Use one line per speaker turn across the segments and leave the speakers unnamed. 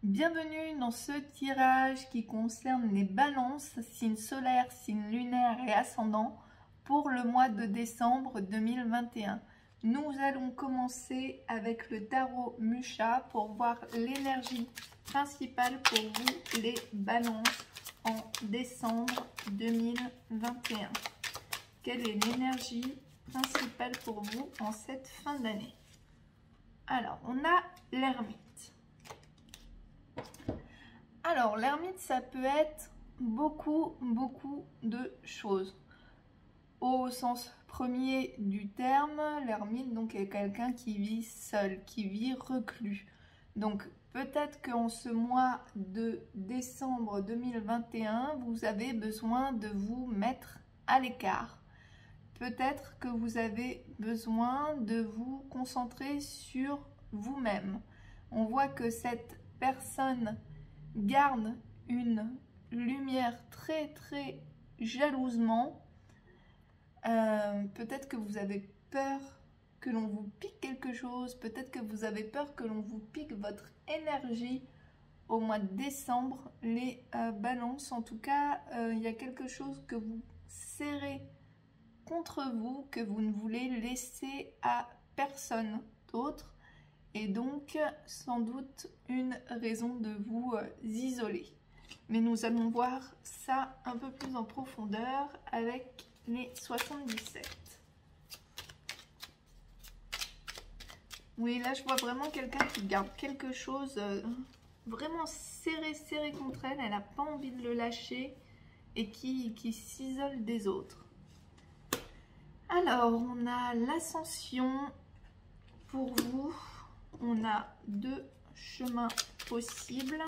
Bienvenue dans ce tirage qui concerne les balances, signes solaires, signes lunaires et ascendants pour le mois de décembre 2021. Nous allons commencer avec le tarot Musha pour voir l'énergie principale pour vous, les balances, en décembre 2021. Quelle est l'énergie principale pour vous en cette fin d'année? Alors, on a l'ermite. Alors, l'ermite, ça peut être beaucoup de choses. Au sens premier du terme, l'ermite donc est quelqu'un qui vit seul, qui vit reclus. Donc, peut-être qu'en ce mois de décembre 2021, vous avez besoin de vous mettre à l'écart. Peut-être que vous avez besoin de vous concentrer sur vous-même. On voit que cette personne garde une lumière très jalousement. Peut-être que vous avez peur que l'on vous pique quelque chose, peut-être que vous avez peur que l'on vous pique votre énergie au mois de décembre. Les balances, en tout cas, il y a quelque chose que vous serrez contre vous, que vous ne voulez laisser à personne d'autre. Et donc, sans doute, une raison de vous isoler. Mais nous allons voir ça un peu plus en profondeur avec les 77. Oui, là, je vois vraiment quelqu'un qui garde quelque chose vraiment serré contre elle. Elle n'a pas envie de le lâcher et qui s'isole des autres. Alors, on a l'ascension pour vous. On a deux chemins possibles.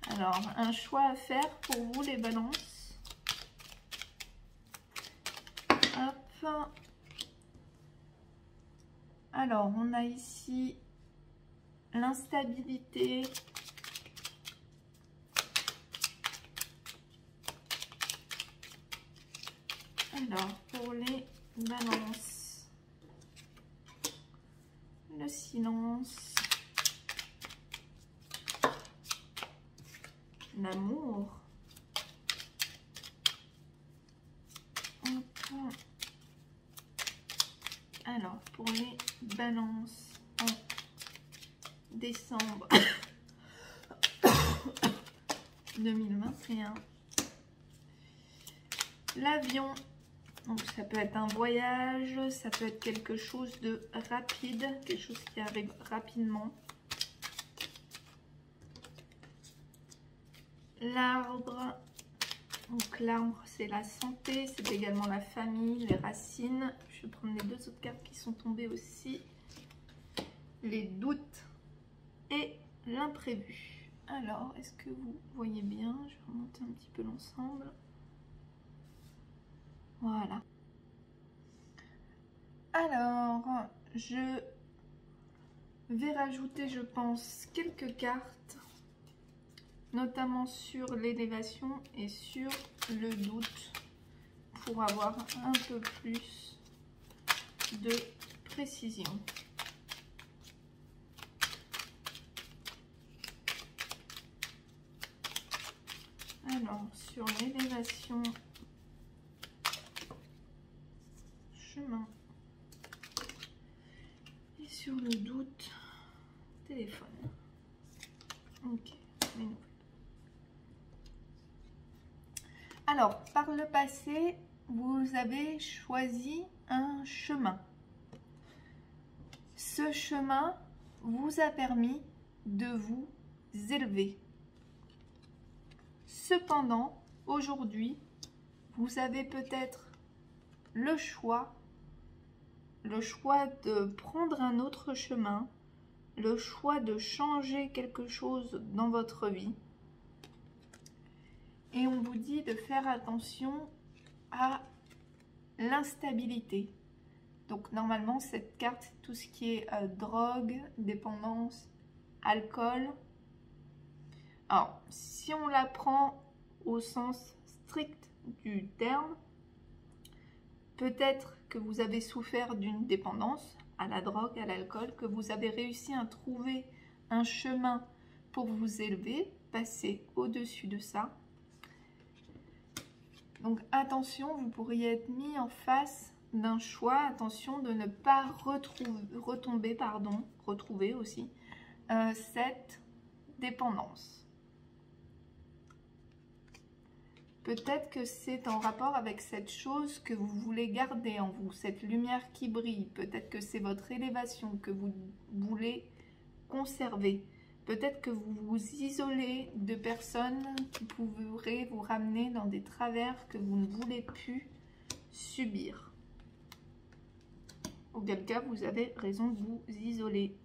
Alors, un choix à faire pour vous, les balances. Hop. Alors, on a ici l'instabilité. Alors, pour les balances, le silence, l'amour, alors pour les balances en décembre 2021, l'avion. Donc ça peut être un voyage, ça peut être quelque chose de rapide, quelque chose qui arrive rapidement. L'arbre, donc l'arbre c'est la santé, c'est également la famille, les racines. Je vais prendre les deux autres cartes qui sont tombées aussi. Les doutes et l'imprévu. Alors, est-ce que vous voyez bien? Je vais remonter un petit peu l'ensemble. Voilà. Alors, je vais rajouter, je pense, quelques cartes, notamment sur l'élévation et sur le doute, pour avoir un peu plus de précision. Alors, sur l'élévation, chemin, et sur le doute, téléphone. Ok, les nouvelles. Alors, par le passé, vous avez choisi un chemin. Ce chemin vous a permis de vous élever. Cependant, aujourd'hui, vous avez peut-être le choix de prendre un autre chemin, le choix de changer quelque chose dans votre vie. Et on vous dit de faire attention à l'instabilité. Donc normalement, cette carte, c'est tout ce qui est drogue, dépendance, alcool. Alors, si on la prend au sens strict du terme, peut-être que vous avez souffert d'une dépendance à la drogue, à l'alcool, que vous avez réussi à trouver un chemin pour vous élever, passer au-dessus de ça. Donc attention, vous pourriez être mis en face d'un choix. Attention de ne pas retrouver aussi cette dépendance. Peut-être que c'est en rapport avec cette chose que vous voulez garder en vous, cette lumière qui brille. Peut-être que c'est votre élévation que vous voulez conserver. Peut-être que vous vous isolez de personnes qui pourraient vous ramener dans des travers que vous ne voulez plus subir. Auquel cas, vous avez raison de vous isoler.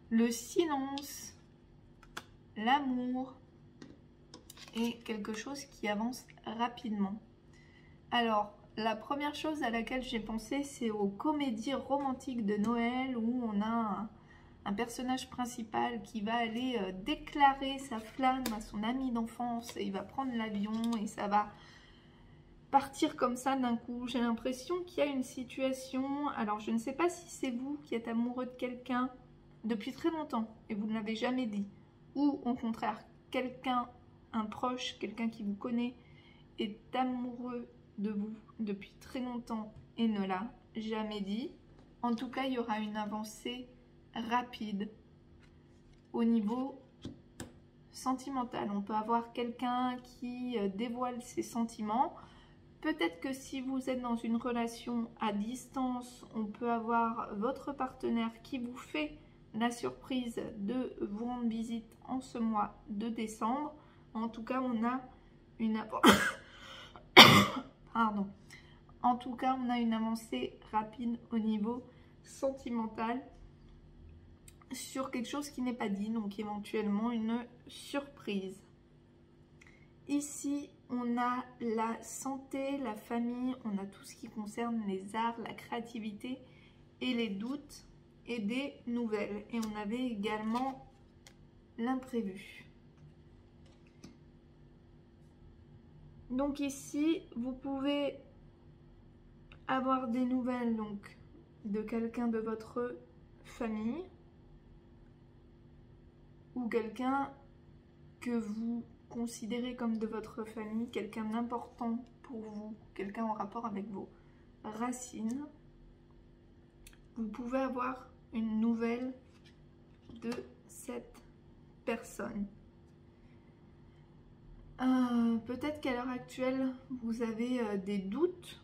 Le silence, l'amour est quelque chose qui avance rapidement. Alors, la première chose à laquelle j'ai pensé, c'est aux comédies romantiques de Noël où on a un personnage principal qui va aller déclarer sa flamme à son ami d'enfance et il va prendre l'avion et ça va partir comme ça d'un coup. J'ai l'impression qu'il y a une situation, alors je ne sais pas si c'est vous qui êtes amoureux de quelqu'un depuis très longtemps et vous ne l'avez jamais dit, ou au contraire, quelqu'un, un proche, quelqu'un qui vous connaît est amoureux de vous depuis très longtemps et ne l'a jamais dit. En tout cas, il y aura une avancée rapide au niveau sentimental. On peut avoir quelqu'un qui dévoile ses sentiments. Peut-être que si vous êtes dans une relation à distance, on peut avoir votre partenaire qui vous fait la surprise de vous rendre visite en ce mois de décembre. En tout cas, on a une Pardon. En tout cas, on a une avancée rapide au niveau sentimental sur quelque chose qui n'est pas dit, donc éventuellement une surprise. Ici, on a la santé, la famille, on a tout ce qui concerne les arts, la créativité et les doutes et des nouvelles. Et on avait également l'imprévu. Donc ici, vous pouvez avoir des nouvelles donc, de quelqu'un de votre famille ou quelqu'un que vous considérez comme de votre famille, quelqu'un d'important pour vous, quelqu'un en rapport avec vos racines. Vous pouvez avoir une nouvelle de cette personne. Peut-être qu'à l'heure actuelle, vous avez des doutes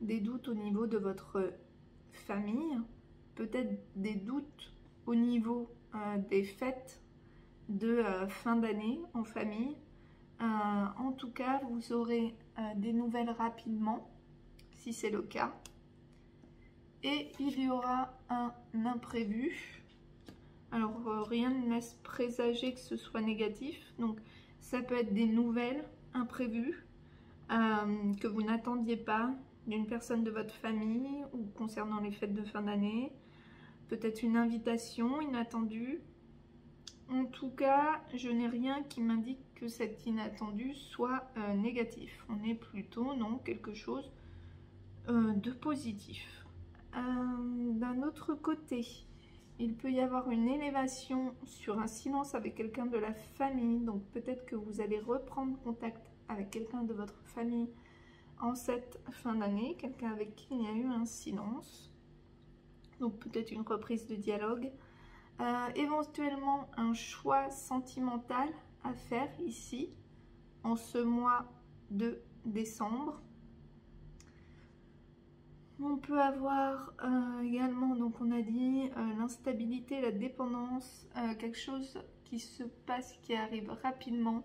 au niveau de votre famille, peut-être des doutes au niveau des fêtes de fin d'année en famille. En tout cas, vous aurez des nouvelles rapidement, si c'est le cas. Et il y aura un imprévu. Alors, rien ne laisse présager que ce soit négatif. Donc, ça peut être des nouvelles imprévues que vous n'attendiez pas d'une personne de votre famille ou concernant les fêtes de fin d'année. Peut-être une invitation inattendue. En tout cas, je n'ai rien qui m'indique que cet inattendu soit négatif. On est plutôt dans quelque chose de positif. D'un autre côté, il peut y avoir une élévation sur un silence avec quelqu'un de la famille. Donc peut-être que vous allez reprendre contact avec quelqu'un de votre famille en cette fin d'année. Quelqu'un avec qui il y a eu un silence. Donc peut-être une reprise de dialogue. Éventuellement un choix sentimental à faire ici en ce mois de décembre. On peut avoir également, donc on a dit, l'instabilité, la dépendance, quelque chose qui se passe, qui arrive rapidement.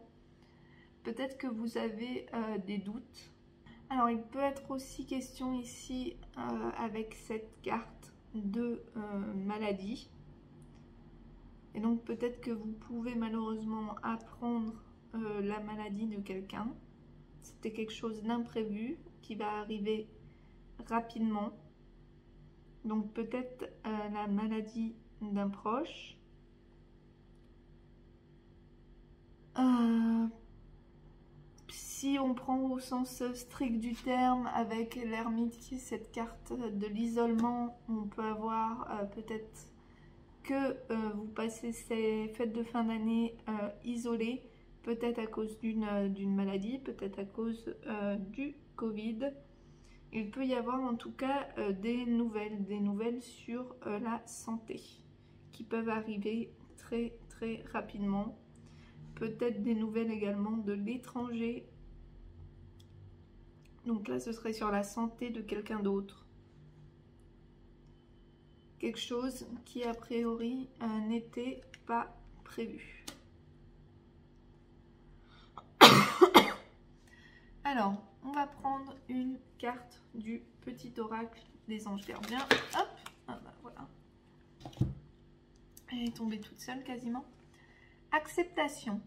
Peut-être que vous avez des doutes. Alors il peut être aussi question ici avec cette carte de maladie. Et donc peut-être que vous pouvez malheureusement apprendre la maladie de quelqu'un. C'était quelque chose d'imprévu qui va arriver rapidement. Donc peut-être la maladie d'un proche. Si on prend au sens strict du terme avec l'ermite qui est cette carte de l'isolement, on peut avoir peut-être que vous passez ces fêtes de fin d'année isolées, peut-être à cause d'une maladie, peut-être à cause du Covid. Il peut y avoir en tout cas des nouvelles sur la santé qui peuvent arriver très très rapidement. Peut-être des nouvelles également de l'étranger. Donc là, ce serait sur la santé de quelqu'un d'autre. Quelque chose qui a priori n'était pas prévu. Alors, on va prendre une carte du petit oracle des anges gardiens. Hop, ah bah voilà. Elle est tombée toute seule quasiment. Acceptation.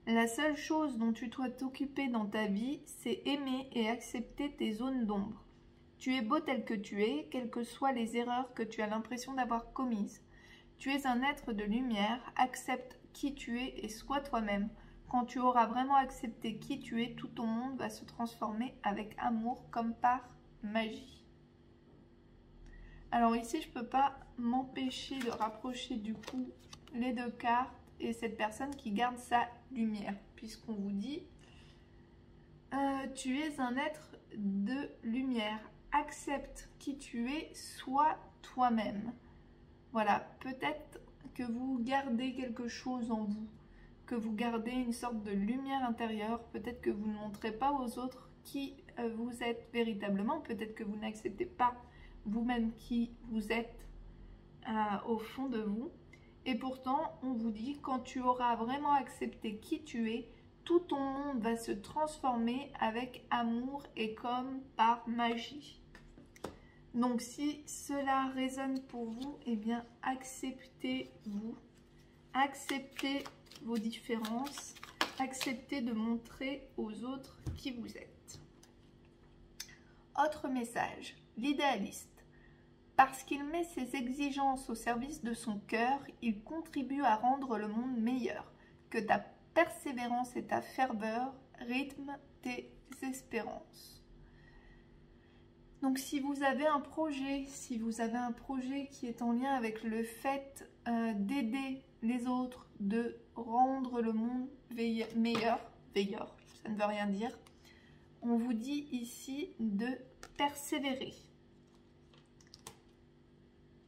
La seule chose dont tu dois t'occuper dans ta vie, c'est aimer et accepter tes zones d'ombre. Tu es beau tel que tu es, quelles que soient les erreurs que tu as l'impression d'avoir commises. Tu es un être de lumière, accepte qui tu es et sois toi-même. Quand tu auras vraiment accepté qui tu es, tout ton monde va se transformer avec amour comme par magie. Alors ici, je ne peux pas m'empêcher de rapprocher du coup les deux cartes et cette personne qui garde sa lumière, puisqu'on vous dit tu es un être de lumière, accepte qui tu es, sois toi-même. Voilà, peut-être que vous gardez quelque chose en vous, que vous gardez une sorte de lumière intérieure, peut-être que vous ne montrez pas aux autres qui vous êtes véritablement, peut-être que vous n'acceptez pas vous-même qui vous êtes au fond de vous. Et pourtant, on vous dit, quand tu auras vraiment accepté qui tu es, tout ton monde va se transformer avec amour et comme par magie. Donc, si cela résonne pour vous, eh bien, acceptez-vous. Acceptez vos différences. Acceptez de montrer aux autres qui vous êtes. Autre message, l'idéaliste. Parce qu'il met ses exigences au service de son cœur, il contribue à rendre le monde meilleur. Que ta persévérance et ta ferveur rythment tes espérances. Donc si vous avez un projet, qui est en lien avec le fait d'aider les autres, de rendre le monde meilleur, ça ne veut rien dire, on vous dit ici de persévérer.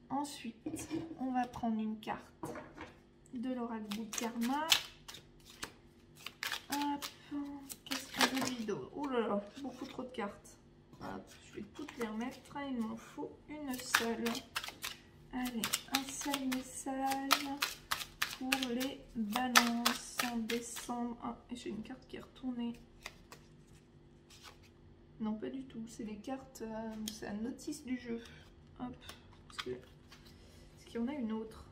Ensuite, on va prendre une carte de l'oracle du karma. Hop, qu'est-ce que j'ai dit d'autre? Oh là là, beaucoup trop de cartes. Hop, je vais toutes les remettre. Il m'en faut une seule. Allez, un seul message pour les balances en décembre. Ah, j'ai une carte qui est retournée. Non, pas du tout. C'est les cartes, c'est la notice du jeu. Hop, est-ce qu'il y en a une autre?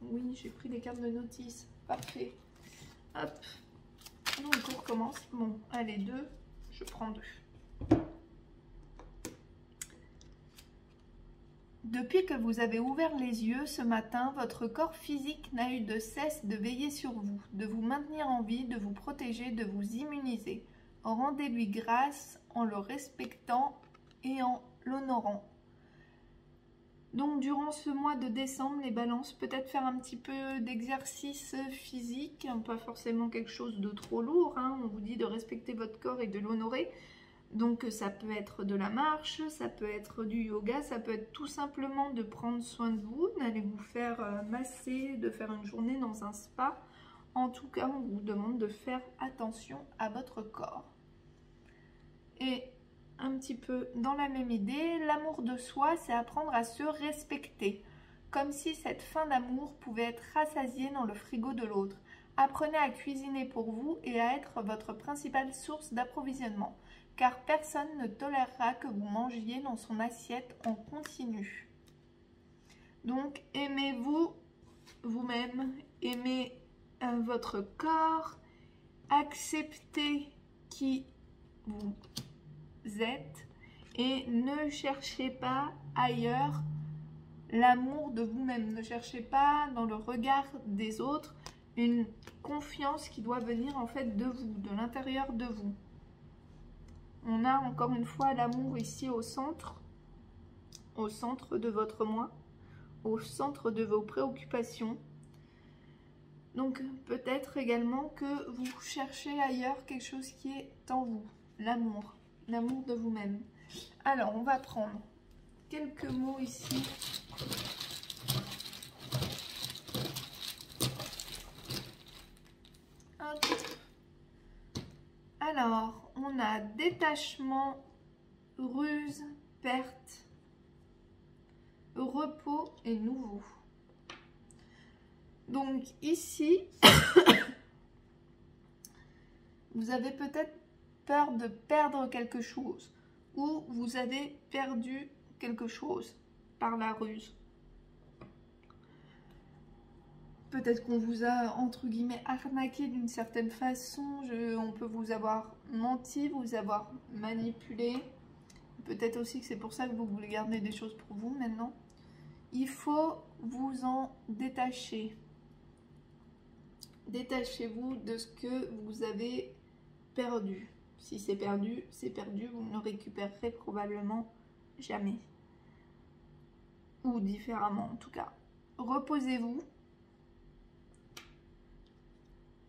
Oui, j'ai pris les cartes de notice. Parfait. Hop. Non, on recommence. Bon, allez, 2. Je prends 2. Depuis que vous avez ouvert les yeux ce matin, votre corps physique n'a eu de cesse de veiller sur vous, de vous maintenir en vie, de vous protéger, de vous immuniser. Rendez-lui grâce en le respectant et en l'honorant. Donc durant ce mois de décembre, les balances, peut-être faire un petit peu d'exercice physique, pas forcément quelque chose de trop lourd, hein. On vous dit de respecter votre corps et de l'honorer. Donc ça peut être de la marche, ça peut être du yoga, ça peut être tout simplement de prendre soin de vous, d'aller vous faire masser, de faire une journée dans un spa. En tout cas, on vous demande de faire attention à votre corps. Et un petit peu dans la même idée, l'amour de soi, c'est apprendre à se respecter. Comme si cette faim d'amour pouvait être rassasiée dans le frigo de l'autre. Apprenez à cuisiner pour vous et à être votre principale source d'approvisionnement. Car personne ne tolérera que vous mangiez dans son assiette en continu. Donc, aimez-vous vous-même, aimez votre corps, acceptez qui vous êtes et ne cherchez pas ailleurs l'amour de vous-même. Ne cherchez pas dans le regard des autres une confiance qui doit venir en fait de vous, de l'intérieur de vous. On a encore une fois l'amour ici au centre de votre moi, au centre de vos préoccupations. Donc peut-être également que vous cherchez ailleurs quelque chose qui est en vous, l'amour de vous-même. Alors on va prendre quelques mots ici. Alors on a détachement, ruse, perte, repos et nouveau. Donc ici, vous avez peut-être peur de perdre quelque chose ou vous avez perdu quelque chose par la ruse. Peut-être qu'on vous a, entre guillemets, arnaqué d'une certaine façon, on peut vous avoir menti, vous avoir manipulé. Peut-être aussi que c'est pour ça que vous voulez garder des choses pour vous maintenant. Il faut vous en détacher. Détachez-vous de ce que vous avez perdu. Si c'est perdu, vous ne le récupérerez probablement jamais. Ou différemment en tout cas. Reposez-vous.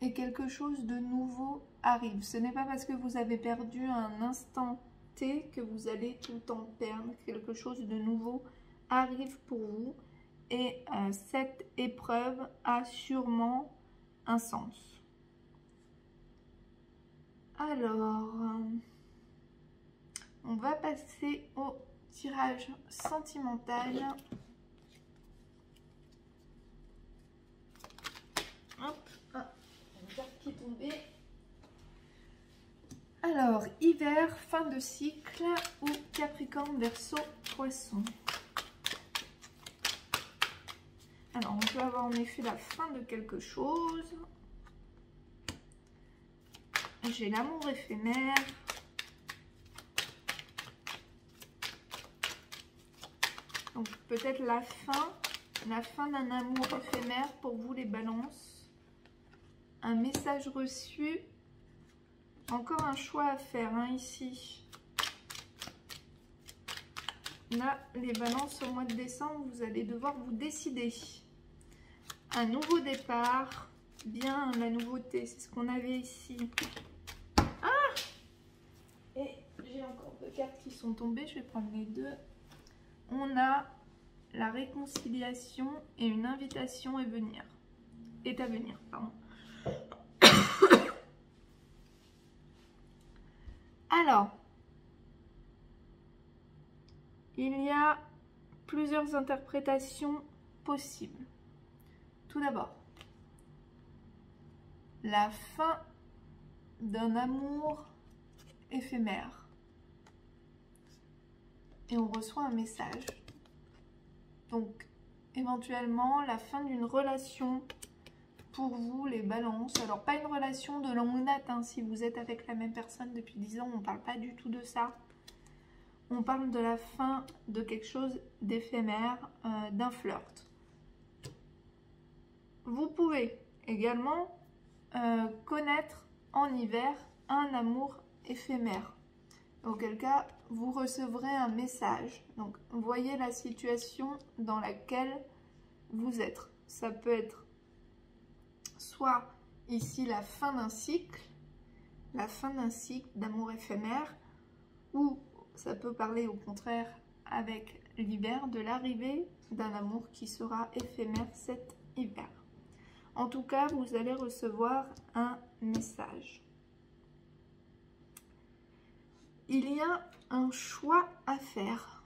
Et quelque chose de nouveau arrive. Ce n'est pas parce que vous avez perdu un instant T que vous allez tout le temps perdre. Quelque chose de nouveau arrive pour vous. Et cette épreuve a sûrement un sens. Alors, on va passer au tirage sentimental. Hop, une carte qui est tombée. Alors, hiver, fin de cycle ou Capricorne, Verseau, Poisson. Alors, on peut avoir en effet la fin de quelque chose. J'ai l'amour éphémère. Donc, peut-être la fin d'un amour éphémère pour vous les balances. Un message reçu. Encore un choix à faire hein, ici. Là, les balances au mois de décembre, vous allez devoir vous décider. Un nouveau départ. Bien, la nouveauté, c'est ce qu'on avait ici. Ah! Et j'ai encore deux cartes qui sont tombées. Je vais prendre les deux. On a la réconciliation et une invitation à venir. Pardon. Alors, il y a plusieurs interprétations possibles. Tout d'abord, la fin d'un amour éphémère. Et on reçoit un message. Donc, éventuellement, la fin d'une relation pour vous, les balances. Alors, pas une relation de longue date, hein, si vous êtes avec la même personne depuis 10 ans, on ne parle pas du tout de ça. On parle de la fin de quelque chose d'éphémère, d'un flirt. Vous pouvez également connaître en hiver un amour éphémère. Auquel cas, vous recevrez un message. Donc, voyez la situation dans laquelle vous êtes. Ça peut être soit ici la fin d'un cycle d'amour éphémère, ou ça peut parler au contraire avec l'hiver, de l'arrivée d'un amour qui sera éphémère cet hiver. En tout cas, vous allez recevoir un message. Il y a un choix à faire.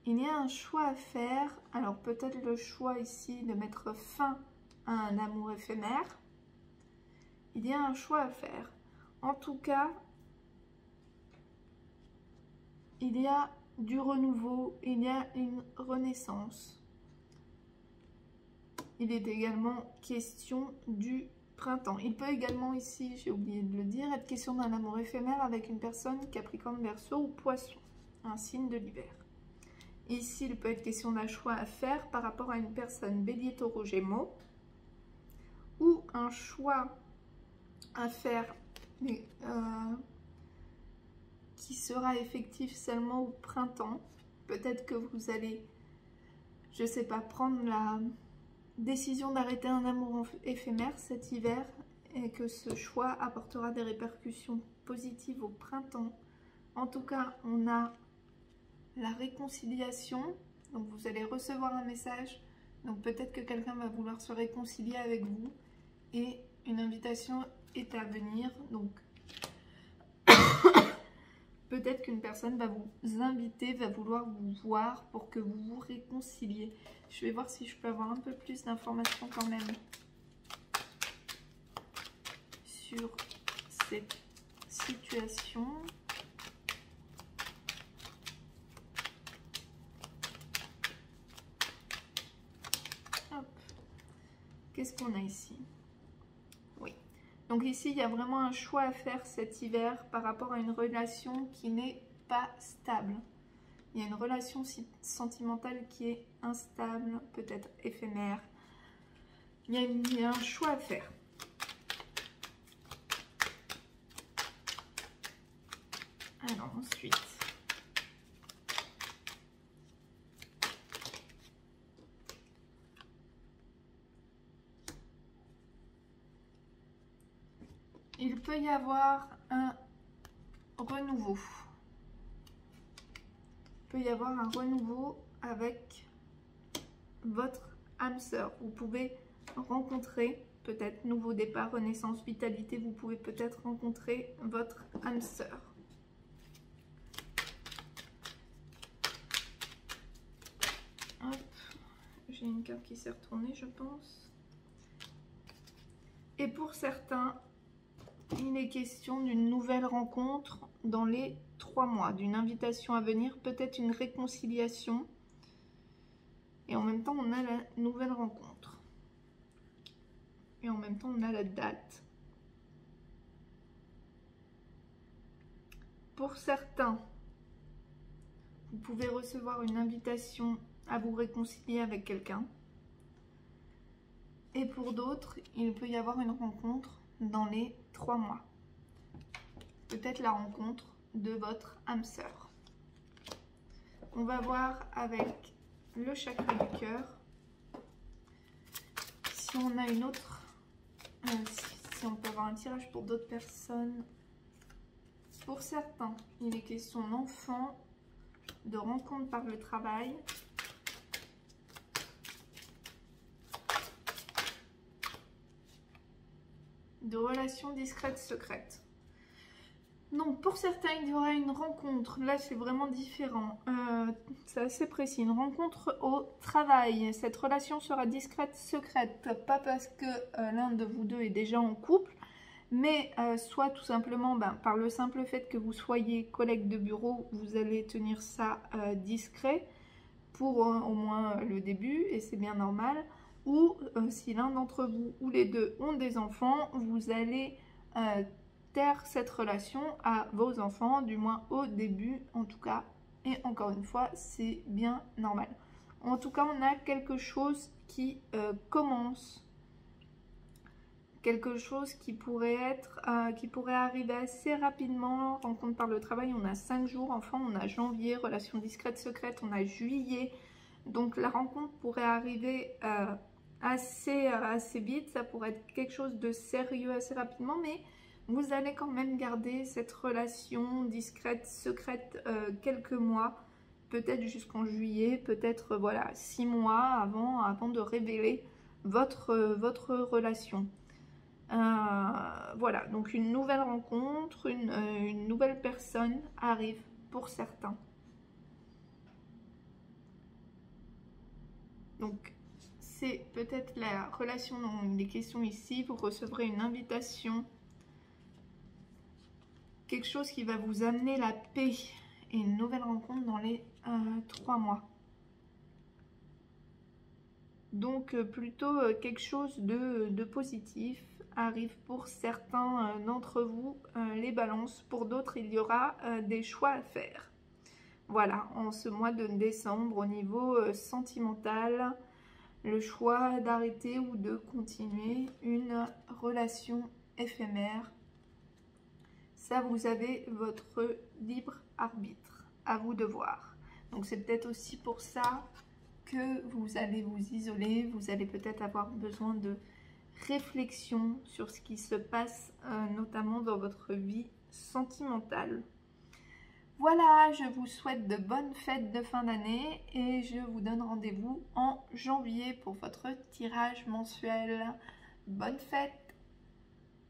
Il y a un choix à faire. Alors peut-être le choix ici de mettre fin à un amour éphémère. Il y a un choix à faire. En tout cas, il y a du renouveau, il y a une renaissance. Il est également question du printemps. Il peut également ici, j'ai oublié de le dire, être question d'un amour éphémère avec une personne Capricorne, Verseau ou Poisson, un signe de l'hiver. Ici, il peut être question d'un choix à faire par rapport à une personne Bélier, Taureau, Gémeaux, ou un choix à faire qui sera effectif seulement au printemps. Peut-être que vous allez je sais pas, prendre la décision d'arrêter un amour éphémère cet hiver et que ce choix apportera des répercussions positives au printemps. En tout cas, on a la réconciliation, donc vous allez recevoir un message, donc peut-être que quelqu'un va vouloir se réconcilier avec vous et une invitation est à venir, donc peut-être qu'une personne va vous inviter, va vouloir vous voir pour que vous vous réconciliez. Je vais voir si je peux avoir un peu plus d'informations quand même sur cette situation. Qu'est-ce qu'on a ici? Oui. Donc ici, il y a vraiment un choix à faire cet hiver par rapport à une relation qui n'est pas stable. Il y a une relation sentimentale qui est instable, peut-être éphémère. Il y a un choix à faire. Alors ensuite... il peut y avoir un renouveau. Il peut y avoir un renouveau avec votre âme sœur. Vous pouvez rencontrer, peut-être nouveau départ, renaissance, vitalité, vous pouvez peut-être rencontrer votre âme sœur. J'ai une carte qui s'est retournée, je pense. Et pour certains, il est question d'une nouvelle rencontre dans les 3 mois, d'une invitation à venir, peut-être une réconciliation. Et en même temps, on a la nouvelle rencontre. Et en même temps, on a la date. Pour certains, vous pouvez recevoir une invitation à vous réconcilier avec quelqu'un. Et pour d'autres, il peut y avoir une rencontre dans les 3 mois. Peut-être la rencontre de votre âme sœur. On va voir avec le chakra du cœur si on a une autre, si on peut avoir un tirage pour d'autres personnes. Pour certains, il est question d'enfants, de rencontres par le travail. De relations discrètes, secrètes. Donc pour certains, il y aura une rencontre. Là, c'est vraiment différent. C'est assez précis. Une rencontre au travail. Cette relation sera discrète, secrète. Pas parce que l'un de vous deux est déjà en couple, mais soit tout simplement par le simple fait que vous soyez collègue de bureau, vous allez tenir ça discret pour au moins le début, et c'est bien normal. Ou si l'un d'entre vous ou les deux ont des enfants, vous allez taire cette relation à vos enfants, du moins au début en tout cas. Et encore une fois, c'est bien normal. En tout cas, on a quelque chose qui commence. Quelque chose qui pourrait arriver assez rapidement. Rencontre par le travail, on a 5 jours. Enfin, on a janvier, relation discrète, secrète, on a juillet. Donc la rencontre pourrait arriver assez vite. Ça pourrait être quelque chose de sérieux assez rapidement, mais vous allez quand même garder cette relation discrète, secrète quelques mois, peut-être jusqu'en juillet, peut-être voilà 6 mois avant de révéler votre relation. Voilà, donc une nouvelle rencontre, une nouvelle personne arrive pour certains. Donc c'est peut-être la relation dont il est question ici. Vous recevrez une invitation, quelque chose qui va vous amener la paix et une nouvelle rencontre dans les 3 mois. Donc plutôt quelque chose de positif arrive pour certains d'entre vous, les balances. Pour d'autres, il y aura des choix à faire. Voilà, en ce mois de décembre, au niveau sentimental, le choix d'arrêter ou de continuer une relation éphémère. Ça, vous avez votre libre arbitre, à vous de voir. Donc c'est peut-être aussi pour ça que vous allez vous isoler, vous allez peut-être avoir besoin de réflexion sur ce qui se passe, notamment dans votre vie sentimentale. Voilà, je vous souhaite de bonnes fêtes de fin d'année et je vous donne rendez-vous en janvier pour votre tirage mensuel. Bonne fête!